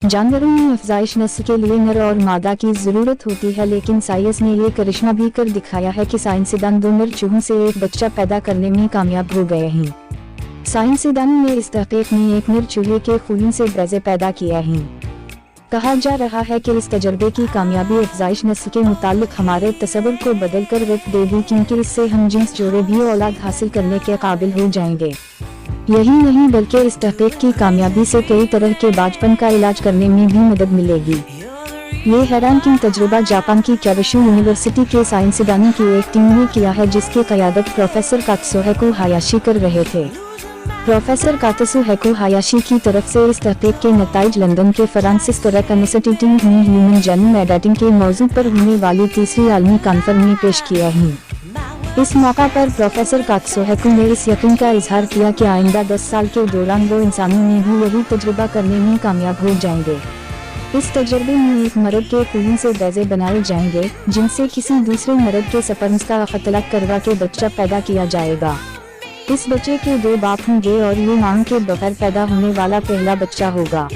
जानवरों में अफजाइश नस्ल के लिए नर और मादा की जरूरत होती है, लेकिन साइंस ने ये करिश्मा भी कर दिखाया है कि साइंसदान 2 नर चूहों से एक बच्चा पैदा करने में कामयाब हो गए हैं। साइंसदानों ने इस तहकीक में एक नर चूहे के खून से बच्चे पैदा किया है। कहा जा रहा है कि इस तजर्बे की कामयाबी अफजाइश नस्ल के मुताल्लिक हमारे तसव्वुर को बदल कर रख देगी, क्योंकि इससे हम जिन्स जोड़े भी औलाद हासिल करने के काबिल हो जाएंगे। यही नहीं बल्कि इस तहकीक की कामयाबी से कई तरह के बांझपन का इलाज करने में भी मदद मिलेगी। ये हैरानकुन तजुर्बा जापान की क्याबिशु यूनिवर्सिटी के साइंसदानों की एक टीम ने किया है, जिसकी क़यादत प्रोफेसर कात्सुहिको हायाशी कर रहे थे। प्रोफेसर कात्सुहिको हायाशी की तरफ से इस तहकीक के नताइज लंदन के फ्रांसिस क्रिक इंस्टीट्यूट में ह्यूमन जेनोम एडिटिंग के मौजू पर होने वाली तीसरी आलमी कॉन्फ्रेंस में पेश किया है। इस मौका पर प्रोफेसर कात्सुहिको ने इस यकीन का इजहार किया कि आइंदा 10 साल के दौरान वो इंसानों में भी यही तजुर्बा करने में कामयाब हो जाएंगे। इस तजर्बे में एक मर्द के खून से बैजे बनाए जाएंगे, जिनसे किसी दूसरे मर्द के स्पर्म्स का अख्तलात करवा के बच्चा पैदा किया जाएगा। इस बच्चे के 2 बाप होंगे और ये मां के बगैर पैदा होने वाला पहला बच्चा होगा।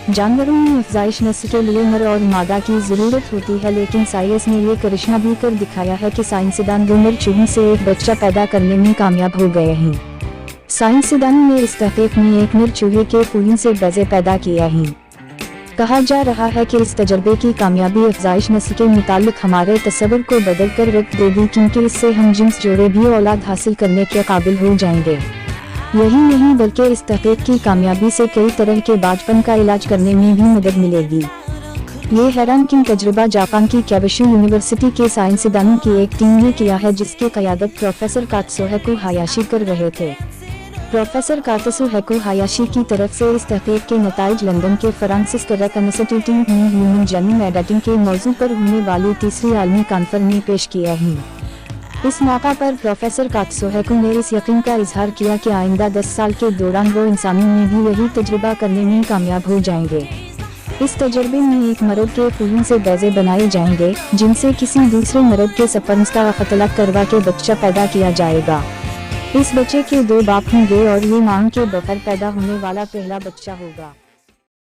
जानवरों में अफजाइश नस्ल के लिए नर और मादा की जरूरत होती है, लेकिन साइंस ने ये करिश्मा भी कर दिखाया है कि साइंसदान 2 नर चूहों से एक बच्चा पैदा करने में कामयाब हो गए हैं। साइंसदानों ने इस तहकीक में एक नर चूहे के खून से बच्चे पैदा किया है। कहा जा रहा है कि इस तजर्बे की कामयाबी अफजाइश नस्ल के मुताल्लिक हमारे तसव्वुर को बदल कर रख देगी, क्योंकि इससे हम जिन्स जोड़े भी औलाद हासिल करने के काबिल हो जाएंगे। यही नहीं बल्कि इस तहकीक की कामयाबी से कई तरह के बांझपन का इलाज करने में भी मदद मिलेगी। ये हैरानकुन तजुर्बा जापान की क्याबिशु यूनिवर्सिटी के साइंसदानों की एक टीम ने किया है, जिसकी क़यादत प्रोफेसर कात्सुहिको हायाशी कर रहे थे। प्रोफेसर कात्सुहिको हायाशी की तरफ से इस तहकीक के नताइज लंदन के फ्रांसिस क्रिक इंस्टीट्यूट में ह्यूमन जेनोम एडिटिंग के मौजू पर होने वाली तीसरी आलमी कॉन्फ्रेंस में पेश किया है। इस मौका पर प्रोफेसर कात्सुहिको ने इस यकीन का इजहार किया कि आइंदा 10 साल के दौरान वो इंसानों में भी यही तजुर्बा करने में कामयाब हो जाएंगे। इस तजर्बे में एक मर्द के खून से बैजे बनाए जाएंगे, जिनसे किसी दूसरे मर्द के स्पर्म्स का अख्तलात करवा के बच्चा पैदा किया जाएगा। इस बच्चे के 2 बाप होंगे और ये मां के बगैर पैदा होने वाला पहला बच्चा होगा।